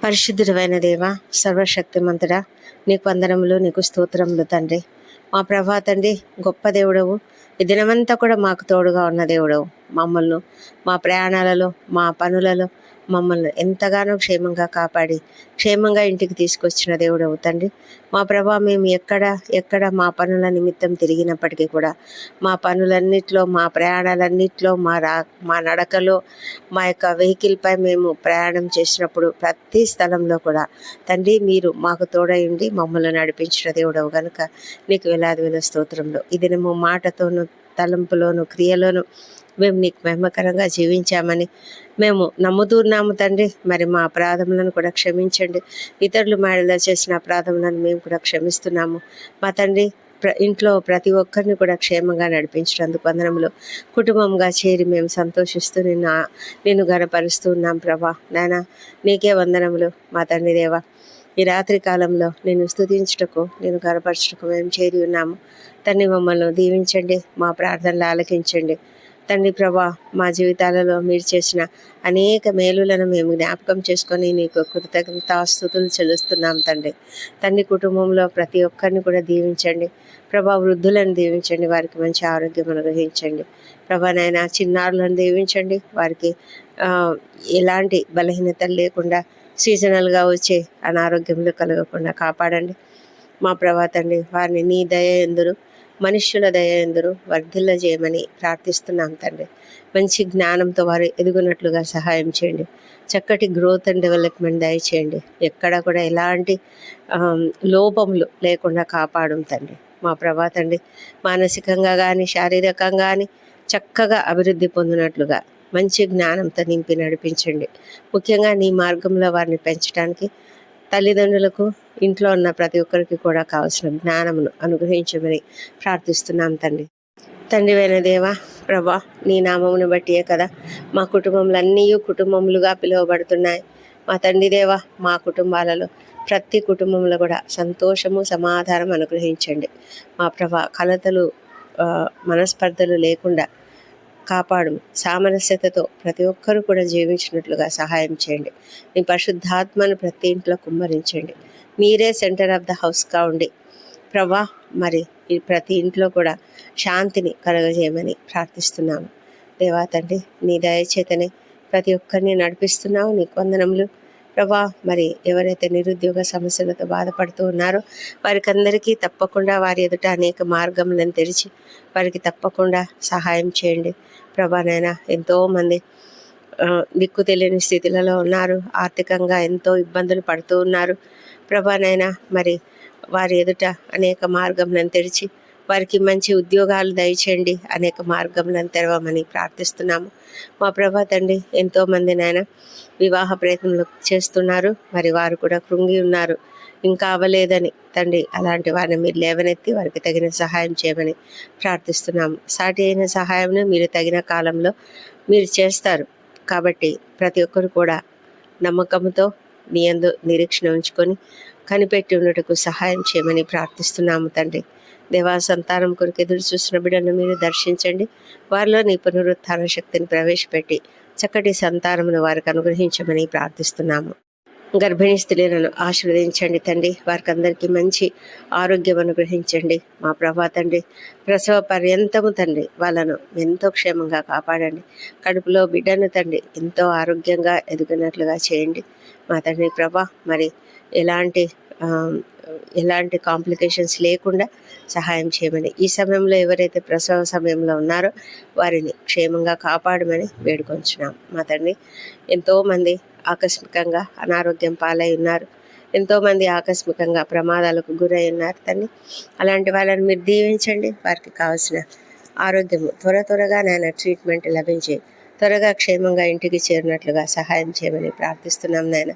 పరిశుద్ధుడైన దేవ, సర్వశక్తిమంతుడా, నీకు వందనములు, నీకు స్తోత్రములు తండ్రి. మా ప్రభా తండ్రి, గొప్ప దేవుడవు. ఈ దినమంతా కూడా మాకు తోడుగా ఉన్న దేవుడవు. మమ్మల్ని మా ప్రయాణాలలో, మా పనులలో మమ్మల్ని ఎంతగానో క్షేమంగా కాపాడి క్షేమంగా ఇంటికి తీసుకొచ్చిన దేవుడవు తండ్రి. మా ప్రభా, మేము ఎక్కడ మా పనుల నిమిత్తం తిరిగినప్పటికీ కూడా మా పనులన్నిట్లో, మా ప్రయాణాలన్నిట్లో, మా నడకలో, మా యొక్క వెహికల్పై మేము ప్రయాణం చేసినప్పుడు ప్రతి స్థలంలో కూడా తండ్రి మీరు మాకు తోడై ఉండి మమ్మల్ని నడిపించిన దేవుడవు కనుక నీకు వేలాది వేల స్తోత్రంలో ఈ దినము మాటతోనూ, తలంపులోను, క్రియలోను మేము నీకు మహిమకరంగా జీవించామని మేము నమ్ముతున్నాము తండ్రి. మరి మా అపరాధములను కూడా క్షమించండి. ఇతరులు మాడలో చేసిన అపరాధములను మేము కూడా క్షమిస్తున్నాము. మా తండ్రి, ఇంట్లో ప్రతి ఒక్కరిని కూడా క్షేమంగా నడిపించినందుకు వందనములు. కుటుంబంగా చేరి మేము సంతోషిస్తూ నిన్ను గనపరుస్తూ ఉన్నాం ప్రభా. నాయన నీకే వందనములు మా తండ్రి దేవా. ఈ రాత్రి కాలంలో నేను స్తుతించుటకు, నేను గనపరచుటకు మేము చేరి ఉన్నాము తండ్రి. మమ్మల్ని దీవించండి, మా ప్రార్థనలు ఆలకించండి తండ్రి ప్రభా. మా జీవితాలలో మీరు చేసిన అనేక మేలులను మేము జ్ఞాపకం చేసుకొని నీకు కృతజ్ఞతాస్తుతులు చెల్లిస్తున్నాం తండ్రి. తండ్రి, కుటుంబంలో ప్రతి ఒక్కరిని కూడా దీవించండి ప్రభా. వృద్ధులను దీవించండి, వారికి మంచి ఆరోగ్యం అనుగ్రహించండి ప్రభా. నాయన చిన్నారులను దీవించండి, వారికి ఎలాంటి బలహీనతలు లేకుండా సీజనల్గా వచ్చే అనారోగ్యములు కలగకుండా కాపాడండి మా ప్రభా తండ్రి. వారిని నీ దయ ఎందురు, మనుష్యుల దయ ఎందురు వర్ధిల్ల చేయమని ప్రార్థిస్తున్నాం తండ్రి. మంచి జ్ఞానంతో వారు ఎదుగునట్లుగా సహాయం చేయండి. చక్కటి గ్రోత్ అండ్ డెవలప్మెంట్ దయచేయండి. ఎక్కడ కూడా ఎలాంటి లోపములు లేకుండా కాపాడం తండ్రి మా ప్రభా తండ్రి. మానసికంగా కానీ శారీరకంగా కానీ చక్కగా అభివృద్ధి పొందినట్లుగా మంచి జ్ఞానంతో నింపి నడిపించండి. ముఖ్యంగా నీ మార్గంలో వారిని పెంచడానికి తల్లిదండ్రులకు, ఇంట్లో ఉన్న ప్రతి ఒక్కరికి కూడా కావాల్సిన జ్ఞానమును అనుగ్రహించమని ప్రార్థిస్తున్నాం తండ్రి. తండ్రివైన దేవా ప్రభా, నీ నామమును బట్టియే కదా మా కుటుంబములన్నీ కుటుంబములుగా పిలువబడుతున్నాయి. మా తండ్రి దేవా, మా కుటుంబాలలో ప్రతి కుటుంబంలో కూడా సంతోషము, సమాధానం అనుగ్రహించండి మా ప్రభా. కలతలు, మనస్పర్ధలు లేకుండా కాపాడు. సామరస్యతతో ప్రతి ఒక్కరూ కూడా జీవించినట్లుగా సహాయం చేయండి. మీ పరిశుద్ధాత్మను ప్రతి ఇంట్లో కుమ్మరించండి. మీరే సెంటర్ ఆఫ్ ద హౌస్గా ఉండి ప్రభా, మరి ఈ ప్రతి ఇంట్లో కూడా శాంతిని కలగజేయమని ప్రార్థిస్తున్నాము దేవా తండ్రి. నీ దయచేతనే ప్రతి ఒక్కరిని నడిపిస్తున్నావు, నీకు వందనములు ప్రభా. మరి ఎవరైతే నిరుద్యోగ సమస్యలతో బాధపడుతూ ఉన్నారో వారికి అందరికీ తప్పకుండా వారి ఎదుట అనేక మార్గములను తెరిచి వారికి తప్పకుండా సహాయం చేయండి ప్రభా. నాయన ఎంతోమంది దిక్కు తెలియని స్థితిలలో ఉన్నారు, ఆర్థికంగా ఎంతో ఇబ్బందులు పడుతూ ఉన్నారు ప్రభా. నాయన మరి వారి ఎదుట అనేక మార్గములను తెరిచి వారికి మంచి ఉద్యోగాలు దయచేయండి, అనేక మార్గములను తెరవమని ప్రార్థిస్తున్నాము మా ప్రభా తండ్రి. ఎంతోమంది నాయన వివాహ ప్రయత్నాలు చేస్తున్నారు, మరి వారు కూడా కృంగి ఉన్నారు, ఇంకా అవ్వలేదని తండ్రి. అలాంటి వారిని మీరు లేవనెత్తి వారికి తగిన సహాయం చేయమని ప్రార్థిస్తున్నాము. సాటి అయిన సహాయంను మీరు తగిన కాలంలో మీరు చేస్తారు కాబట్టి ప్రతి ఒక్కరు కూడా నమ్మకంతో నీ యందు నిరీక్షణ ఉంచుకొని కనిపెట్టి ఉండటకు సహాయం చేయమని ప్రార్థిస్తున్నాము తండ్రి. దేవా, సంతానం కొరకు ఎదురు చూసిన బిడ్డలను మీరు దర్శించండి. వారిలో నీ పునరుత్థాన శక్తిని ప్రవేశపెట్టి చక్కటి సంతానమును వారికి అనుగ్రహించమని ప్రార్థిస్తున్నాము. గర్భిణీ స్త్రీలను ఆశీర్వదించండి తండ్రి. వారికి అందరికీ మంచి ఆరోగ్యం అనుగ్రహించండి మా ప్రభా తండ్రి. ప్రసవ పర్యంతము తండ్రి వాళ్ళను ఎంతో క్షేమంగా కాపాడండి. కడుపులో బిడ్డను తండ్రి ఎంతో ఆరోగ్యంగా ఎదుగునట్లుగా చేయండి మా తండ్రి ప్రభా. మరి ఎలాంటి కాంప్లికేషన్స్ లేకుండా సహాయం చేయమని, ఈ సమయంలో ఎవరైతే ప్రసవ సమయంలో ఉన్నారో వారిని క్షేమంగా కాపాడమని వేడుకొంచున్నాం మా తండ్రి. ఎంతోమంది ఆకస్మికంగా అనారోగ్యం పాలై ఉన్నారు, ఎంతోమంది ఆకస్మికంగా ప్రమాదాలకు గురై ఉన్నారు తండ్రి. అలాంటి వాళ్ళని మీరు దీవించండి. వారికి కావాల్సిన ఆరోగ్యము త్వరగా నాయన ట్రీట్మెంట్ లభించి త్వరగా క్షేమంగా ఇంటికి చేరినట్లుగా సహాయం చేయమని ప్రార్థిస్తున్నాం నాయన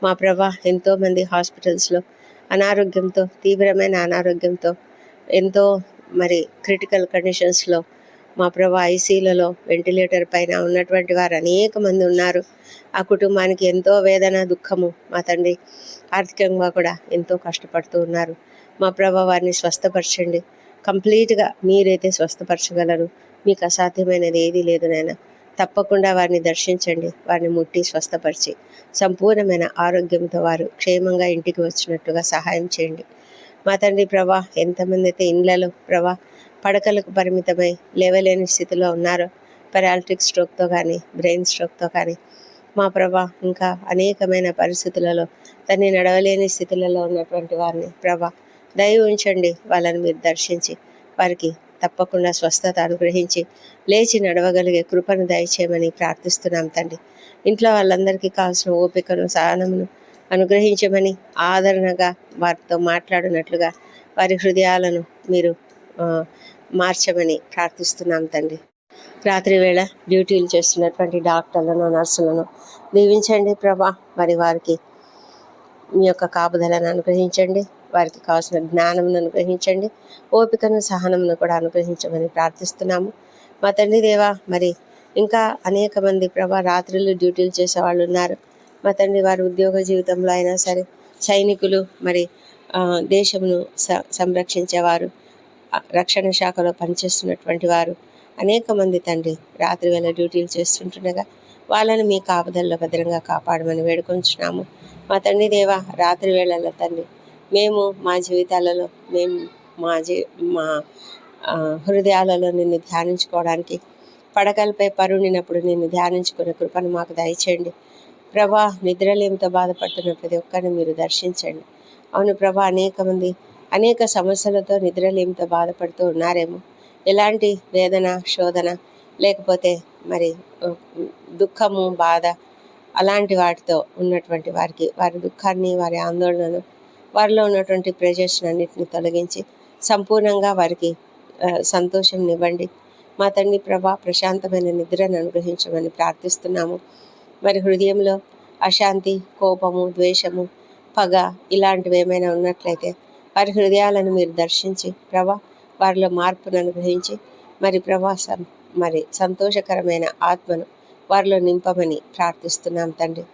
మా ప్రభా. ఎంతోమంది హాస్పిటల్స్లో అనారోగ్యంతో, తీవ్రమైన అనారోగ్యంతో, ఎంతో మరి క్రిటికల్ కండిషన్స్లో మా ప్రభా ఐసీలలో వెంటిలేటర్ పైన ఉన్నటువంటి వారు అనేక మంది ఉన్నారు. ఆ కుటుంబానికి ఎంతో వేదన, దుఃఖము మా తండ్రి. ఆర్థికంగా కూడా ఎంతో కష్టపడుతూ ఉన్నారు మా ప్రభా. వారిని స్వస్థపరచండి. కంప్లీట్గా మీరైతే స్వస్థపరచగలరు, మీకు అసాధ్యమైనది ఏదీ లేదు నాయన. తప్పకుండా వారిని దర్శించండి, వారిని ముట్టి స్వస్థపరిచి సంపూర్ణమైన ఆరోగ్యంతో వారు క్షేమంగా ఇంటికి వచ్చినట్టుగా సహాయం చేయండి. మా తండ్రి ప్రభా, ఎంతమంది అయితే ఇండ్లలో ప్రభా పడకలకు పరిమితమై లేవలేని స్థితిలో ఉన్నారో, పెరాలిటిక్ స్ట్రోక్తో కానీ బ్రెయిన్ స్ట్రోక్తో కానీ మా ప్రభా ఇంకా అనేకమైన పరిస్థితులలో తన్ని నడవలేని స్థితులలో ఉన్నటువంటి వారిని ప్రభా దయ ఉంచండి. వాళ్ళని మీరు దర్శించి వారికి తప్పకుండా స్వస్థత అనుగ్రహించి లేచి నడవగలిగే కృపను దయచేయమని ప్రార్థిస్తున్నాం తండ్రి. ఇంట్లో వాళ్ళందరికీ కావాల్సిన ఓపికను సహనమును అనుగ్రహించమని, ఆదరణగా వారితో మాట్లాడినట్లుగా వారి హృదయాలను మీరు మార్చమని ప్రార్థిస్తున్నాం తండ్రి. రాత్రి వేళ డ్యూటీలు చేస్తున్నటువంటి డాక్టర్లను, నర్సులను దీవించండి ప్రభా. మరి వారికి మీ యొక్క కాపుదలను అనుగ్రహించండి, వారికి కావాల్సిన జ్ఞానమును అనుగ్రహించండి, ఓపికను సహనమును కూడా అనుగ్రహించమని ప్రార్థిస్తున్నాము. మా తండ్రి దేవా, మరి ఇంకా అనేక మంది ప్రభా రాత్రులు డ్యూటీలు చేసేవాళ్ళు ఉన్నారు. మా తండ్రి వారి ఉద్యోగ జీవితంలో అయినా సరే, సైనికులు, మరి దేశమును సంరక్షించేవారు, రక్షణ శాఖలో పనిచేస్తున్నటువంటి వారు అనేక మంది తండ్రి రాత్రి వేళ డ్యూటీలు చేస్తుంటుండగా వాళ్ళని మీ కాపుదల్లో భద్రంగా కాపాడమని వేడుకొంచున్నాము. మా తండ్రి దేవా, రాత్రి వేళల్లో తండ్రి మేము మా జీవితాలలో మేము మా హృదయాలలో నిన్ను ధ్యానించుకోవడానికి పడకలపై పరుండినప్పుడు నిన్ను ధ్యానించుకునే కృపను మాకు దయచేయండి ప్రభా. నిద్రలేమితో బాధపడుతున్న ప్రతి ఒక్కరిని మీరు దర్శించండి. అవును ప్రభా, అనేక మంది అనేక సమస్యలతో నిద్రలేమితో బాధపడుతూ ఉన్నారేమో. ఎలాంటి వేదన, శోధన, లేకపోతే మరి దుఃఖము, బాధ అలాంటి వాటితో ఉన్నటువంటి వారికి వారి దుఃఖాన్ని, వారి ఆందోళనను, వారిలో ఉన్నటువంటి ప్రెజర్స్ని అన్నింటినీ తొలగించి సంపూర్ణంగా వారికి సంతోషంనివ్వండి. మా తండ్రి ప్రభా, ప్రశాంతమైన నిద్రను అనుగ్రహించమని ప్రార్థిస్తున్నాము. మరి హృదయంలో అశాంతి, కోపము, ద్వేషము, పగ ఇలాంటివి ఏమైనా ఉన్నట్లయితే వారి హృదయాలను మీరు దర్శించి ప్రభా వారిలో మార్పును అనుగ్రహించి మరి ప్రభా మరి సంతోషకరమైన ఆత్మను వారిలో నింపమని ప్రార్థిస్తున్నాం తండ్రి.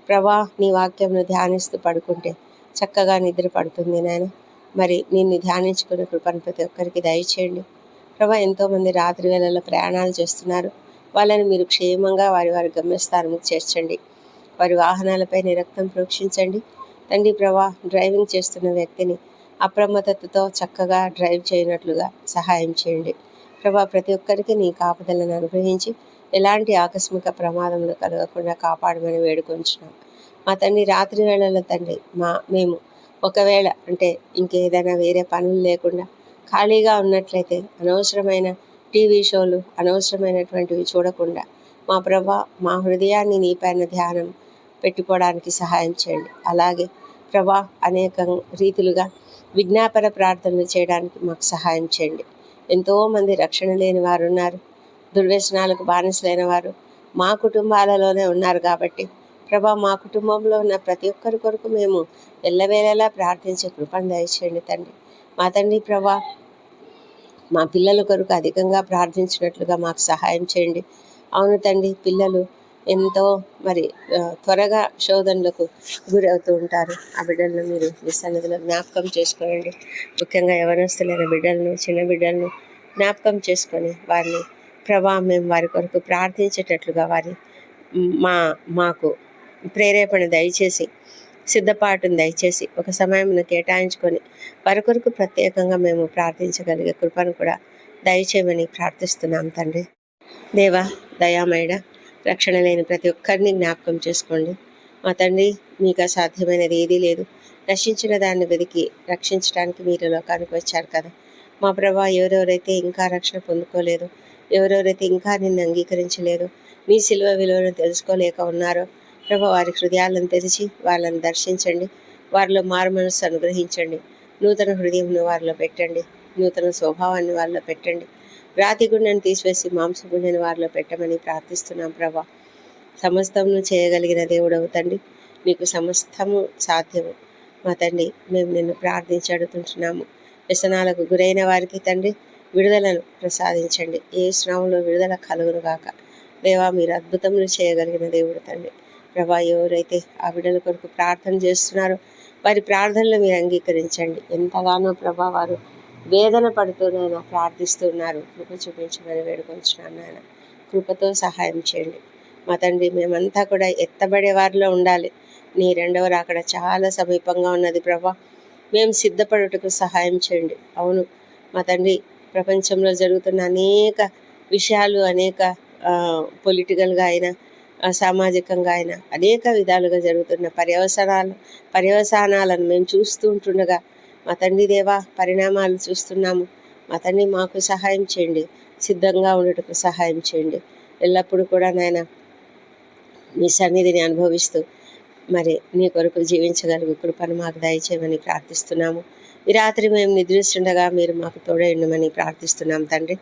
ప్రభా, నీ వాక్యంను ధ్యానిస్తూ పడుకుంటే చక్కగా నిద్ర పడుతుంది నాయన. మరి నిన్ను ధ్యానించుకునే కృపను ప్రతి ఒక్కరికి దయచేయండి ప్రభా. ఎంతోమంది రాత్రి వేళల్లో ప్రయాణాలు చేస్తున్నారు. వాళ్ళని మీరు క్షేమంగా వారి వారి గమ్యస్థానానికి చేర్చండి. వారి వాహనాలపై నీ రక్తం ప్రోక్షించండి తండ్రి ప్రభా. డ్రైవింగ్ చేస్తున్న వ్యక్తిని అప్రమత్తతతో చక్కగా డ్రైవ్ చేయనట్లుగా సహాయం చేయండి ప్రభా. ప్రతి ఒక్కరికి నీ కాపుదలను అనుగ్రహించి ఎలాంటి ఆకస్మిక ప్రమాదములు కలగకుండా కాపాడమని వేడుకొంచున్నాం మా తండ్రి. రాత్రి వేళల్లో తండ్రి మేము ఒకవేళ అంటే ఇంకేదైనా వేరే పనులు లేకుండా ఖాళీగా ఉన్నట్లయితే అనవసరమైన టీవీ షోలు, అనవసరమైనటువంటివి చూడకుండా మా ప్రభా మా హృదయాన్ని నీ పైన ధ్యానం పెట్టుకోవడానికి సహాయం చేయండి. అలాగే ప్రభా అనేక రీతులుగా విజ్ఞాపన ప్రార్థనలు చేయడానికి మాకు సహాయం చేయండి. ఎంతోమంది రక్షణ లేని వారు ఉన్నారు, దుర్వ్యసనాలకు బానిసలైన వారు మా కుటుంబాలలోనే ఉన్నారు. కాబట్టి ప్రభా మా కుటుంబంలో ఉన్న ప్రతి ఒక్కరి కొరకు మేము ఎల్లవేళలా ప్రార్థించే కృపను దయచేయండి తండ్రి. మా తండ్రి ప్రభా, మా పిల్లల కొరకు అధికంగా ప్రార్థించినట్లుగా మాకు సహాయం చేయండి. అవును తండ్రి, పిల్లలు ఎంతో మరి త్వరగా శోధనలకు గురవుతూ ఉంటారు. ఆ బిడ్డలను మీరు మీ సన్నిధిలో జ్ఞాపకం చేసుకోండి. ముఖ్యంగా యవనస్తులైన బిడ్డలను, చిన్న బిడ్డలను జ్ఞాపకం చేసుకొని వారిని ప్రభా మేము వారి కొరకు ప్రార్థించేటట్లుగా వారి మాకు ప్రేరేపణ దయచేసి, సిద్ధపాటును దయచేసి ఒక సమయంను కేటాయించుకొని వారి కొరకు ప్రత్యేకంగా మేము ప్రార్థించగలిగే కృపను కూడా దయచేయమని ప్రార్థిస్తున్నాం తండ్రి. దేవా, దయామయుడ, రక్షణ లేని ప్రతి ఒక్కరిని జ్ఞాపకం చేసుకోండి మా తండ్రి. మీకు అసాధ్యమైనది ఏదీ లేదు. నశించిన దాన్ని వెతికి రక్షించడానికి మీరు లోకానికి వచ్చారు కదా మా ప్రభా. ఎవరెవరైతే ఇంకా రక్షణ పొందుకోలేదో, ఎవరెవరైతే ఇంకా నిన్ను అంగీకరించలేదో, నీ సిలువ విలువను తెలుసుకోలేక ఉన్నారో ప్రభా, వారి హృదయాలను తెరిచి వాళ్ళని దర్శించండి. వారిలో మారు మనస్సు అనుగ్రహించండి. నూతన హృదయంను వారిలో పెట్టండి. నూతన స్వభావాన్ని వారిలో పెట్టండి. రాతి గుండెను తీసివేసి మాంస గుండెను వారిలో పెట్టమని ప్రార్థిస్తున్నాం ప్రభా. సమస్తమును చేయగలిగిన దేవుడవు తండ్రి, నీకు సమస్తము సాధ్యము మా తండ్రి. మేము నిన్ను ప్రార్థించి అడుగుతుంటున్నాము. వ్యసనాలకు గురైన వారికి తండ్రి విడుదలను ప్రసాదించండి. ఏ శ్రమంలో విడుదల కలుగును గాక దేవా. మీరు అద్భుతములు చేయగలిగిన దేవుడు తండ్రి ప్రభా. ఎవరైతే ఆ బిడ్డల కొరకు ప్రార్థన చేస్తున్నారో వారి ప్రార్థనలు మీరు అంగీకరించండి. ఎంతగానో ప్రభా వారు వేదన పడుతూనైనా ప్రార్థిస్తున్నారు. కృప చూపించమని వేడుకొంచున్నాను నాయన. కృపతో సహాయం చేయండి. మా తండ్రి, మేమంతా కూడా ఎత్తబడే వారిలో ఉండాలి. నీ రెండవ రాకడ చాలా సమీపంగా ఉన్నది ప్రభా. మేము సిద్ధపడుటకు సహాయం చేయండి. అవును మా తండ్రి, ప్రపంచంలో జరుగుతున్న అనేక విషయాలు, అనేక పొలిటికల్గా అయినా సామాజికంగా అయినా అనేక విధాలుగా జరుగుతున్న పర్యవసానాలను మేము చూస్తూ ఉంటుండగా మా తండ్రి దేవా, పరిణామాలు చూస్తున్నాము. మా తండ్రి, మాకు సహాయం చేయండి. సిద్ధంగా ఉండటకు సహాయం చేయండి. ఎల్లప్పుడూ కూడా నాయన మీ సన్నిధిని అనుభవిస్తూ మరి నీ కొరకు జీవించగలిగే కృపను మాకు దయచేయమని ప్రార్థిస్తున్నాము. ఈ రాత్రి మేము నిద్రిస్తుండగా మీరు మాకు తోడైండమని ప్రార్థిస్తున్నాం తండ్రి.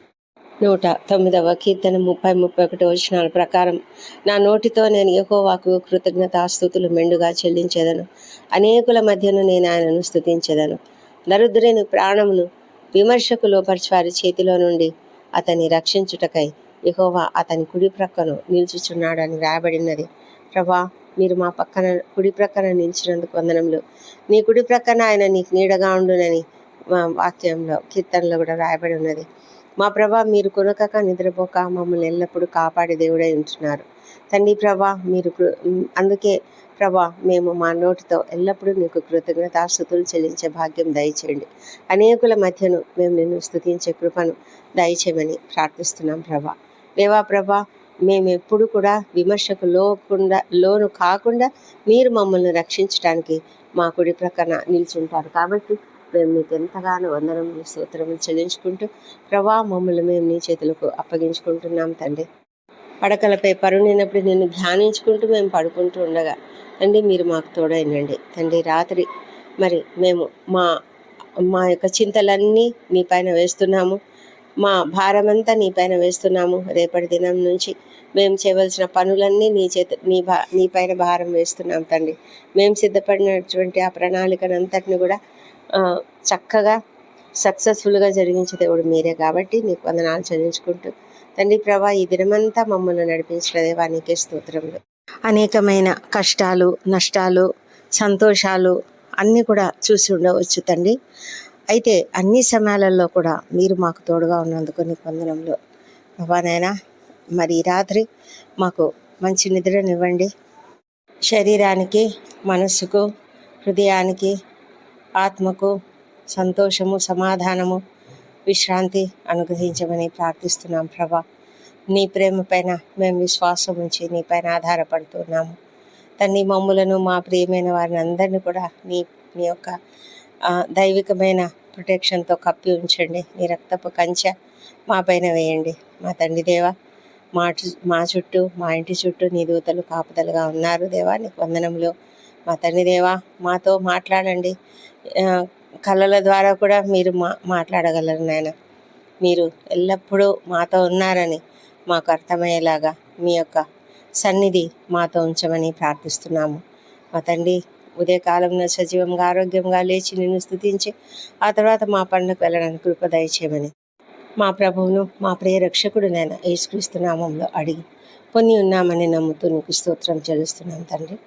109వ కీర్తన 30-31 వచనాల ప్రకారం, నా నోటితో నేను యెహోవాకు కృతజ్ఞతాస్తుతులు మెండుగా చెల్లించేదను. అనేకుల మధ్యను నేను ఆయనను స్తుతించేదను. దరిద్రుని ప్రాణమును విమర్శకు లోపరిచి చేతిలో నుండి అతన్ని రక్షించుటకై యెహోవా అతని కుడి ప్రక్కను నిల్చుచున్నాడని రాయబడినది. ప్రభా, మీరు మా పక్కన కుడి ప్రక్కన నిలిచినందుకు వందనములు. నీ కుడి ప్రక్కన ఆయన నీకు నీడగా ఉండునని వాక్యంలో, కీర్తనలో కూడా రాయబడి ఉన్నది. మా ప్రభా, మీరు కొనకక నిద్రపోక మమ్మల్ని ఎల్లప్పుడూ కాపాడే దేవుడై ఉంటున్నారు తండ్రి. ప్రభా, మీరు అందుకే ప్రభా, మేము మా నోటితో ఎల్లప్పుడూ నీకు కృతజ్ఞతాస్తుతులు చెల్లించే భాగ్యం దయచేయండి. అనేకుల మధ్యను మేము నిన్ను స్తుతించే కృపను దయచేయమని ప్రార్థిస్తున్నాం ప్రభా. దేవా ప్రభా, మేము ఎప్పుడు కూడా విమర్శకు లోను కాకుండా మీరు మమ్మల్ని రక్షించడానికి మా కుడి ప్రక్కన నిల్చుంటారు. కాబట్టి మేము నీకు ఎంతగానో వందనములు స్తోత్రములు చెల్లించుకుంటూ ప్రభా, మమ్మల్ని మేము నీ చేతులకు అప్పగించుకుంటున్నాం తండ్రి. పడకలపై పరుండినప్పుడు నిన్ను ధ్యానించుకుంటూ మేము పడుకుంటూ ఉండగా తండ్రి, మీరు మాకు తోడైనండి తండ్రి. రాత్రి మరి మేము మా యొక్క చింతలన్నీ నీ పైన వేస్తున్నాము. మా భారమంతా నీ పైన వేస్తున్నాము. రేపటి దినం నుంచి మేము చేయవలసిన పనులన్నీ నీ పైన భారం వేస్తున్నాం తండ్రి. మేము సిద్ధపడినటువంటి ఆ ప్రణాళికనంతటిని కూడా చక్కగా సక్సెస్ఫుల్గా జరిగించే దేవుడు మీరే. కాబట్టి నీకు వందనాలు చెల్లించుకుంటూ తండ్రి ప్రభా, ఈ దినమంతా మమ్మల్ని నడిపించిన దేవా నీకే స్తోత్రములు. అనేకమైన కష్టాలు, నష్టాలు, సంతోషాలు అన్నీ కూడా చూసి ఉండవచ్చు తండ్రి. అయితే అన్ని సమయాలలో కూడా మీరు మాకు తోడుగా ఉన్నందుకు నీకు వందనములు ప్రభా. నాయనా, మరి ఈ రాత్రి మాకు మంచి నిద్రనివ్వండి. శరీరానికి, మనస్సుకు, హృదయానికి, ఆత్మకు సంతోషము, సమాధానము, విశ్రాంతి అనుగ్రహించమని ప్రార్థిస్తున్నాం ప్రభా. నీ ప్రేమ పైన మేము విశ్వాసం ఉంచి నీ పైన ఆధారపడుతున్నాము తండ్రి. మమ్ములను, మా ప్రియమైన వారిని అందరినీ కూడా నీ యొక్క దైవికమైన ప్రొటెక్షన్తో కప్పి ఉంచండి. నీ రక్తపు కంచె మా పైన వేయండి. మా తండ్రి దేవా, మా చుట్టూ, మా ఇంటి చుట్టూ నీ దూతలు కాపుదలుగా ఉన్నారు దేవా, నీకు వందనములు. మా తండ్రి దేవా, మాతో మాట్లాడండి. కళల ద్వారా కూడా మీరు మాట్లాడగలరు నాయన. మీరు ఎల్లప్పుడూ మాతో ఉన్నారని మాకు అర్థమయ్యేలాగా మీ యొక్క సన్నిధి మాతో ఉంచమని ప్రార్థిస్తున్నాము. మా తండ్రి, ఉదయకాలంలో సజీవంగా, ఆరోగ్యంగా లేచి నిన్ను స్తుతించి ఆ తర్వాత మా పనులకు వెళ్ళడానికి కృప దయచేయమని మా ప్రభువును, మా ప్రియ రక్షకుడునైన యేసుక్రీస్తు నామంలో అడిగి పొంది ఉన్నామని నమ్ముతూ నీకు స్తోత్రం చెల్లిస్తున్నాం తండ్రి.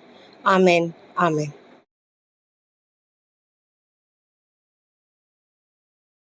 Amen, amen.